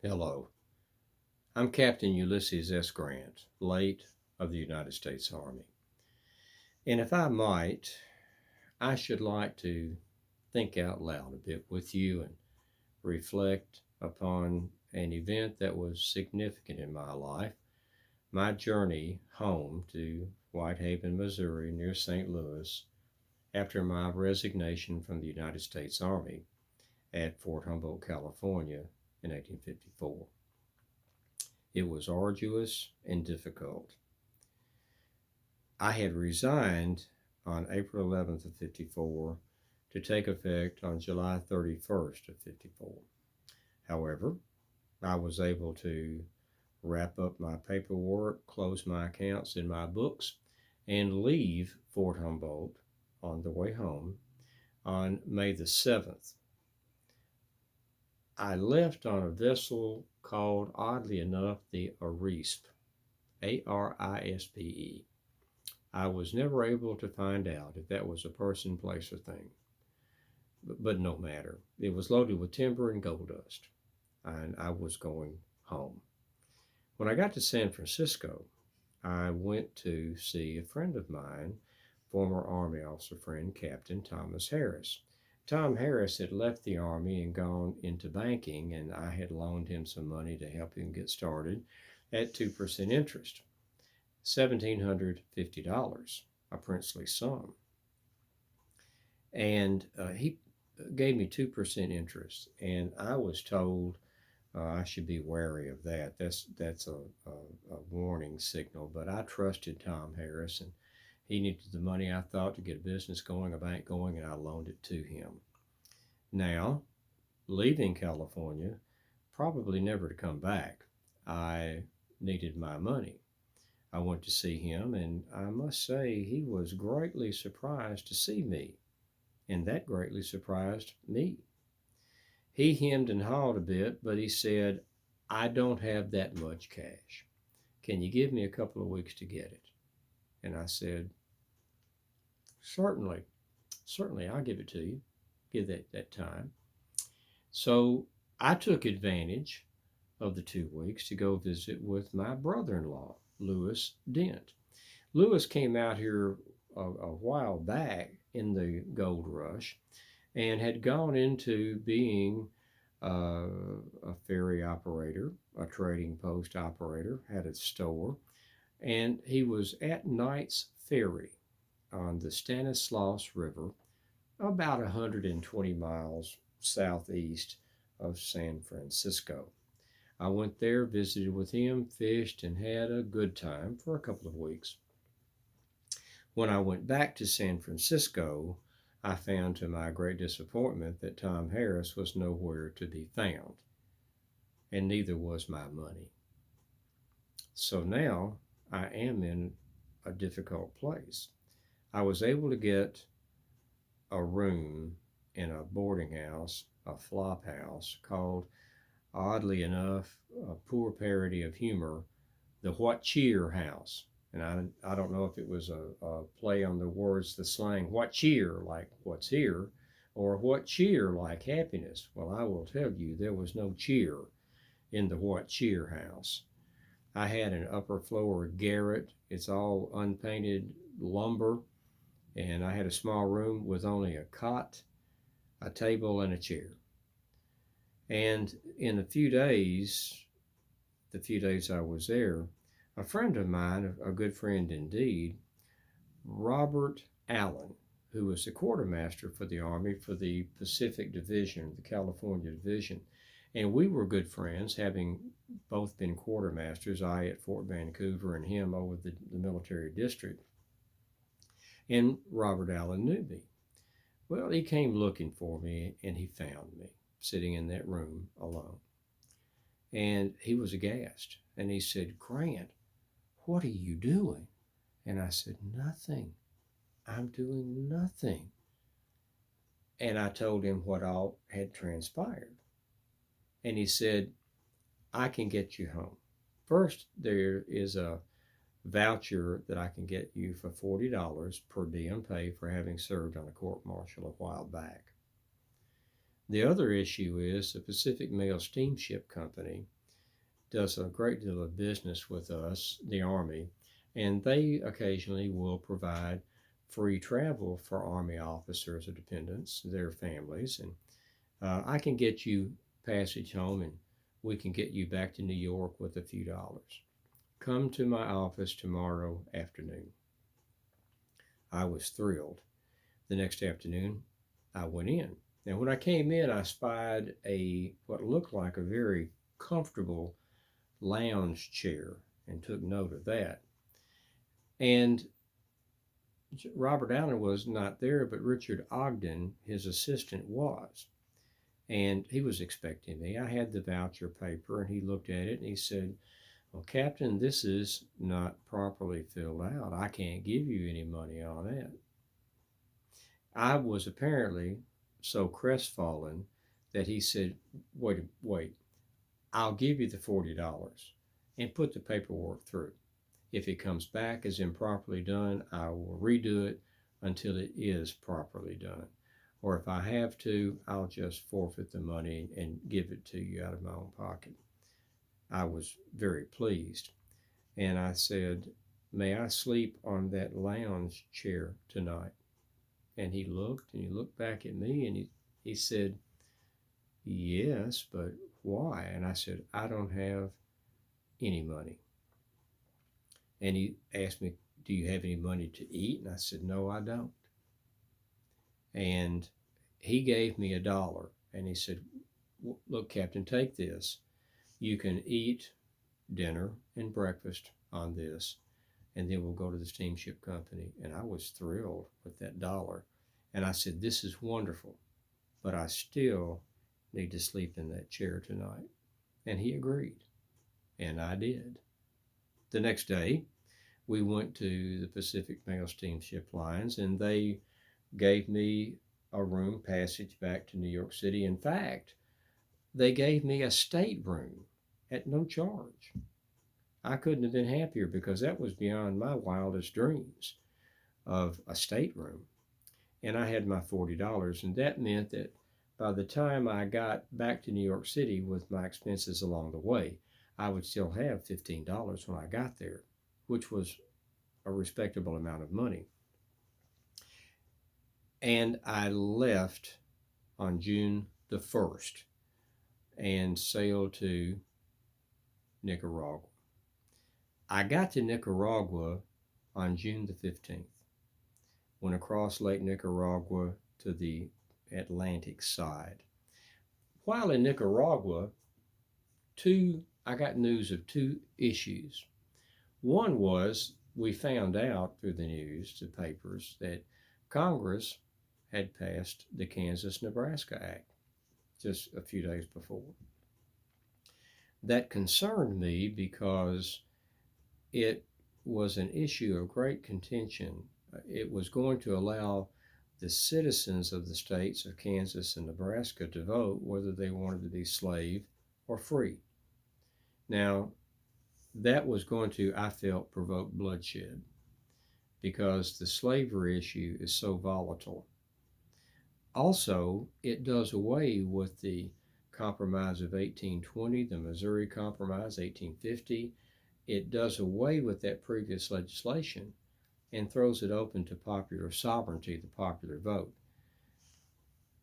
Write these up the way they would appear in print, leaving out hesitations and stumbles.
Hello, I'm Captain Ulysses S. Grant, late of the United States Army. And if I might, I should like to think out loud a bit with you and reflect upon an event that was significant in my life, my journey home to Whitehaven, Missouri, near St. Louis, after my resignation from the United States Army at Fort Humboldt, California in 1854. It was arduous and difficult. I had resigned on April 11th of 54 to take effect on July 31st of 54. However, I was able to wrap up my paperwork, close my accounts in my books, and leave Fort Humboldt on the way home on May the 7th. I left on a vessel called, oddly enough, the Arispe, Arispe. I was never able to find out if that was a person, place, or thing, but no matter. It was loaded with timber and gold dust, and I was going home. When I got to San Francisco, I went to see a friend of mine, former Army officer friend, Captain Thomas Harris. Tom Harris had left the Army and gone into banking, and I had loaned him some money to help him get started at 2% interest. $1,750, a princely sum. And he gave me 2% interest, and I was told I should be wary of that. That's a warning signal. But I trusted Tom Harris, and he needed the money, I thought, to get a business going, a bank going, and I loaned it to him. Now, leaving California, probably never to come back, I needed my money. I went to see him, and I must say he was greatly surprised to see me, and that greatly surprised me. He hemmed and hawed a bit, but he said, I don't have that much cash. Can you give me a couple of weeks to get it? And I said, certainly, certainly, I'll give it to you. Give that time. So I took advantage of the 2 weeks to go visit with my brother-in-law, Lewis Dent. Lewis came out here a while back in the gold rush and had gone into being a ferry operator, a trading post operator, had a store, and he was at Knight's Ferry on the Stanislaus River, about 120 miles southeast of San Francisco. I went there, visited with him, fished, and had a good time for a couple of weeks. When I went back to San Francisco, I found to my great disappointment that Tom Harris was nowhere to be found, and neither was my money. So now I am in a difficult place. I was able to get a room in a boarding house, a flop house, called, oddly enough, a poor parody of humor, the What Cheer House. And I don't know if it was a play on the words, the slang, what cheer, like what's here, or what cheer, like happiness. Well, I will tell you, there was no cheer in the What Cheer House. I had an upper floor garret. It's all unpainted lumber, and I had a small room with only a cot, a table, and a chair. And in a few days, the few days I was there, a friend of mine, a good friend indeed, Robert Allen, who was the quartermaster for the Army for the Pacific Division, the California Division, and we were good friends, having both been quartermasters, I at Fort Vancouver and him over the military district. And Robert Allen knew me. Well, he came looking for me, and he found me sitting in that room alone. And he was aghast, and he said, Grant, what are you doing? And I said, nothing. I'm doing nothing. And I told him what all had transpired. And he said, I can get you home. First, there is a voucher that I can get you for $40 per diem pay for having served on a court martial a while back. The other issue is the Pacific Mail Steamship Company does a great deal of business with us, the Army, and they occasionally will provide free travel for Army officers or dependents, their families, and I can get you passage home and we can get you back to New York with a few dollars. Come to my office tomorrow afternoon. I was thrilled. The next afternoon, I went in. Now, when I came in, I spied what looked like a very comfortable lounge chair and took note of that. And Robert Allen was not there, but Richard Ogden, his assistant, was. And he was expecting me. I had the voucher paper, and he looked at it and he said, "Well, Captain, this is not properly filled out. I can't give you any money on it." I was apparently so crestfallen that he said, wait, I'll give you the $40 and put the paperwork through. If it comes back as improperly done, I will redo it until it is properly done. Or if I have to, I'll just forfeit the money and give it to you out of my own pocket. I was very pleased. And I said, "May I sleep on that lounge chair tonight?" And he looked back at me and he said, "Yes, but why?" And I said, "I don't have any money." And he asked me, "Do you have any money to eat?" And I said, "No, I don't." And he gave me $1 and he said, "Look, Captain, take this. You can eat dinner and breakfast on this, and then we'll go to the steamship company." And I was thrilled with that $1. And I said, "This is wonderful, but I still need to sleep in that chair tonight." And he agreed, and I did. The next day, we went to the Pacific Mail Steamship Lines, and they gave me a room passage back to New York City. In fact, they gave me a stateroom at no charge. I couldn't have been happier because that was beyond my wildest dreams of a stateroom. And I had my $40, and that meant that by the time I got back to New York City with my expenses along the way, I would still have $15 when I got there, which was a respectable amount of money. And I left on June the 1st and sailed to Nicaragua. I got to Nicaragua on June the 15th, went across Lake Nicaragua to the Atlantic side. While in Nicaragua, I got news of two issues. One was we found out through the news, the papers, that Congress had passed the Kansas-Nebraska Act just a few days before. That concerned me because it was an issue of great contention. It was going to allow the citizens of the states of Kansas and Nebraska to vote whether they wanted to be slave or free. Now, that was going to, I felt, provoke bloodshed because the slavery issue is so volatile. Also, it does away with the Compromise of 1820, the Missouri Compromise, 1850. It does away with that previous legislation and throws it open to popular sovereignty, the popular vote.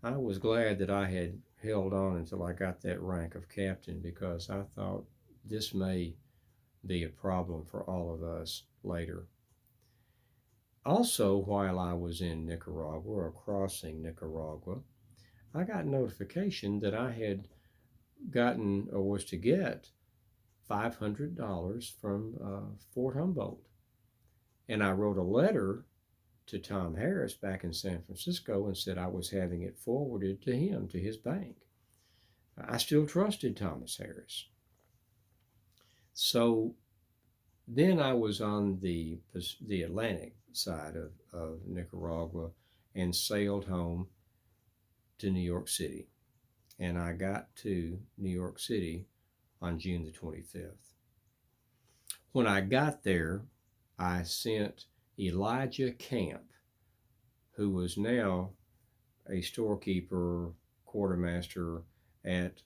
I was glad that I had held on until I got that rank of captain because I thought this may be a problem for all of us later. Also, while I was in Nicaragua or crossing Nicaragua, I got notification that I had gotten or was to get $500 from Fort Humboldt. And I wrote a letter to Tom Harris back in San Francisco and said I was having it forwarded to him, to his bank. I still trusted Thomas Harris. So then I was on the Atlantic side of Nicaragua and sailed home to New York City. And I got to New York City on June the 25th. When I got there, I sent Elijah Camp, who was now a storekeeper, quartermaster at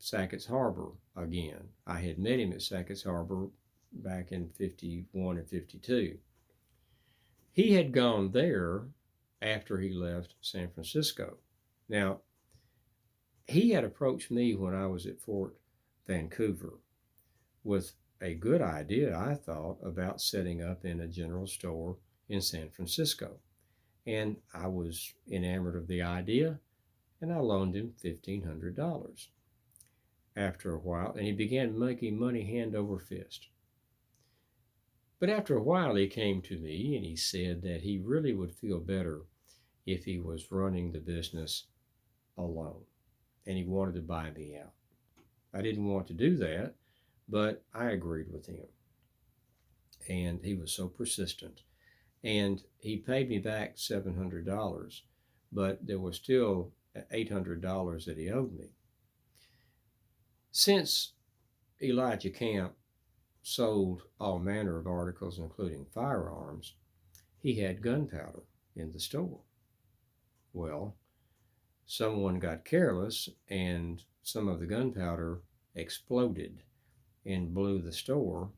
Sackett's Harbor again. I had met him at Sackett's Harbor back in 51 and 52. He had gone there after he left San Francisco. Now, he had approached me when I was at Fort Vancouver with a good idea, I thought, about setting up in a general store in San Francisco. And I was enamored of the idea, and I loaned him $1,500 after a while, and he began making money hand over fist. But after a while, he came to me and he said that he really would feel better if he was running the business alone, and he wanted to buy me out. I didn't want to do that, but I agreed with him. And he was so persistent. And he paid me back $700, but there was still $800 that he owed me. Since Elijah Camp sold all manner of articles, including firearms, he had gunpowder in the store. Well, someone got careless and some of the gunpowder exploded and blew the store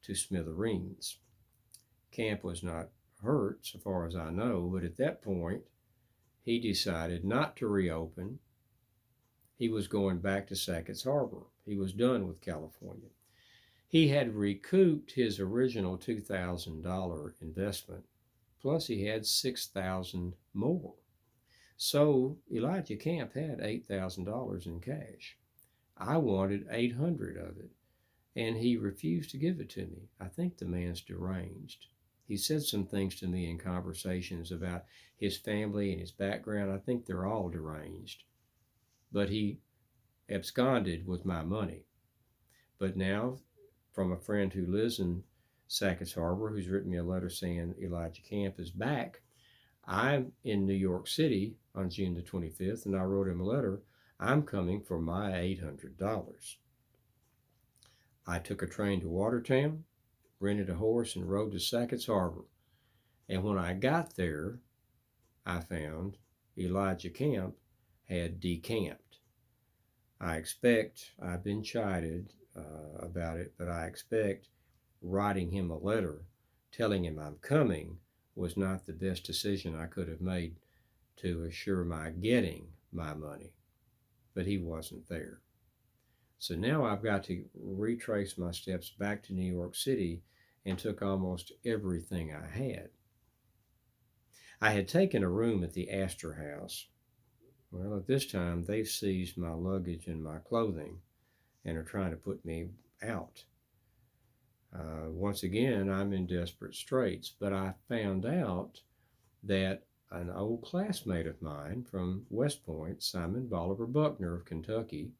to smithereens. Camp was not hurt, so far as I know, but at that point, he decided not to reopen. He was going back to Sackett's Harbor. He was done with California. He had recouped his original $2,000 investment, plus he had $6,000 more. So Elijah Camp had $8,000 in cash. I wanted $800 of it, and he refused to give it to me. I think the man's deranged. He said some things to me in conversations about his family and his background. I think they're all deranged. But he absconded with my money. But now, from a friend who lives in Sackett's Harbor, who's written me a letter saying Elijah Camp is back, I'm in New York City on June the 25th, and I wrote him a letter. I'm coming for my $800. I took a train to Watertown, rented a horse, and rode to Sackett's Harbor. And when I got there, I found Elijah Camp had decamped. I've been chided about it, but I expect writing him a letter telling him I'm coming was not the best decision I could have made to assure my getting my money. But he wasn't there. So now I've got to retrace my steps back to New York City and took almost everything I had. I had taken a room at the Astor House. Well, at this time, they've seized my luggage and my clothing and are trying to put me out. Once again, I'm in desperate straits, but I found out that an old classmate of mine from West Point, Simon Bolivar Buckner of Kentucky,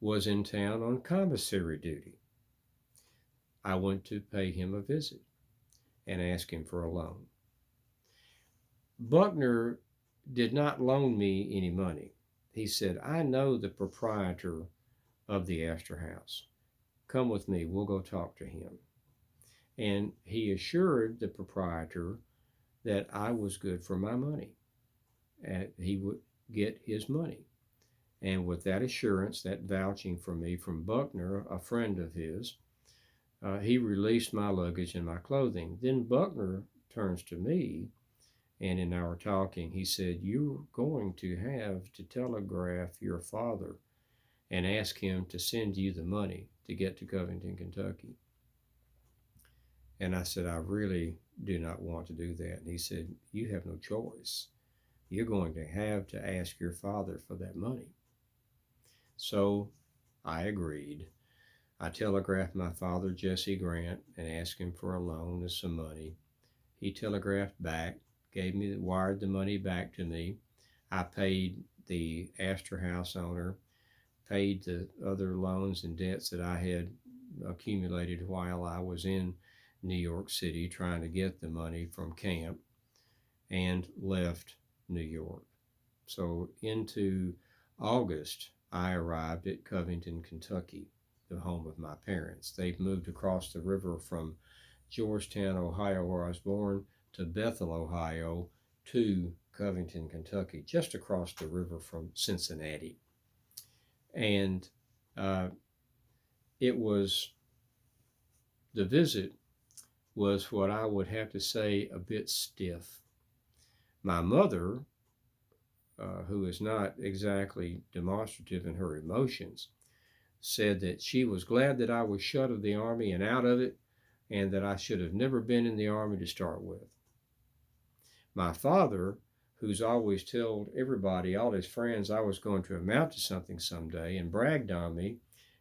was in town on commissary duty. I went to pay him a visit and ask him for a loan. Buckner did not loan me any money. He said, I know the proprietor of the Astor House. Come with me, we'll go talk to him. And he assured the proprietor that I was good for my money, and he would get his money. And with that assurance, that vouching for me from Buckner, a friend of his, he released my luggage and my clothing. Then Buckner turns to me, and in our talking, he said, you're going to have to telegraph your father and ask him to send you the money to get to Covington, Kentucky. And I said, I really do not want to do that. And he said, you have no choice. You're going to have to ask your father for that money. So I agreed. I telegraphed my father, Jesse Grant, and asked him for a loan of some money. He telegraphed back, wired the money back to me. I paid the Astor House owner, paid the other loans and debts that I had accumulated while I was in New York City trying to get the money from camp, and left New York. So into August, I arrived at Covington, Kentucky, the home of my parents. They've moved across the river from Georgetown, Ohio, where I was born, to Bethel, Ohio, to Covington, Kentucky, just across the river from Cincinnati. And it was, the visit was what I would have to say a bit stiff. My mother, who is not exactly demonstrative in her emotions, said that she was glad that I was shut of the Army and out of it, and that I should have never been in the Army to start with. My father, who's always told everybody, all his friends, I was going to amount to something someday and bragged on me,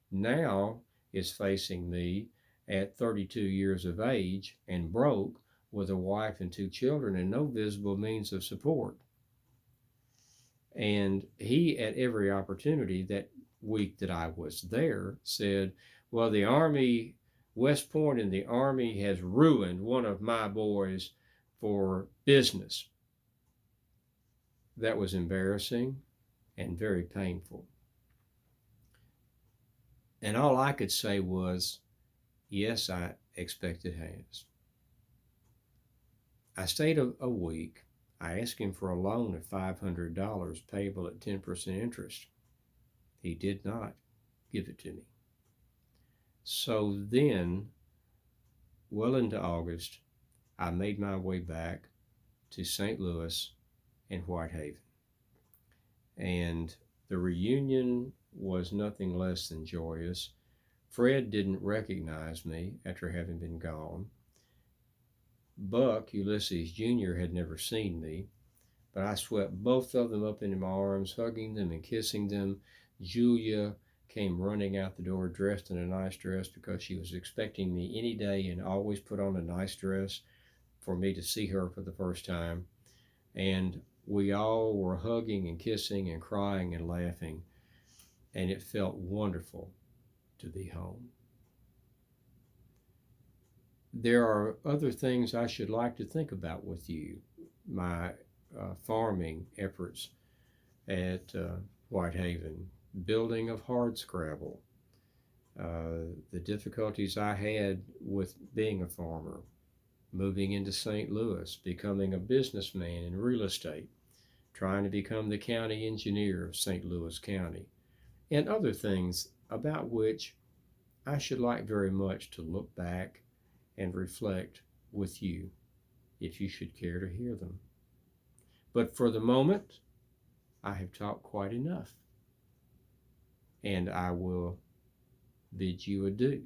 now is facing me at 32 years of age and broke with a wife and 2 children and no visible means of support. And he, at every opportunity that week that I was there, said, well, the Army, West Point and the Army has ruined one of my boys for business. That was embarrassing and very painful. And all I could say was, yes, I expect it has. I stayed a week. I asked him for a loan of $500 payable at 10% interest. He did not give it to me. So then, well into August, I made my way back to St. Louis and Whitehaven. And the reunion was nothing less than joyous. Fred didn't recognize me after having been gone. Buck, Ulysses Jr., had never seen me, but I swept both of them up into my arms, hugging them and kissing them. Julia came running out the door dressed in a nice dress because she was expecting me any day and always put on a nice dress for me to see her for the first time. And we all were hugging and kissing and crying and laughing, and it felt wonderful to be home. There are other things I should like to think about with you. My farming efforts at Whitehaven, building of hardscrabble, the difficulties I had with being a farmer, moving into St. Louis, becoming a businessman in real estate, trying to become the county engineer of St. Louis County, and other things about which I should like very much to look back and reflect with you, if you should care to hear them. But for the moment, I have talked quite enough, and I will bid you adieu.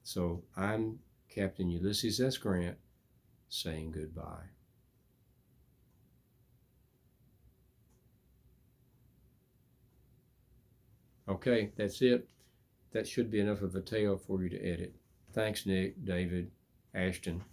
So I'm Captain Ulysses S. Grant saying goodbye. Okay, that's it. That should be enough of a tale for you to edit. Thanks, Nick, David, Ashton.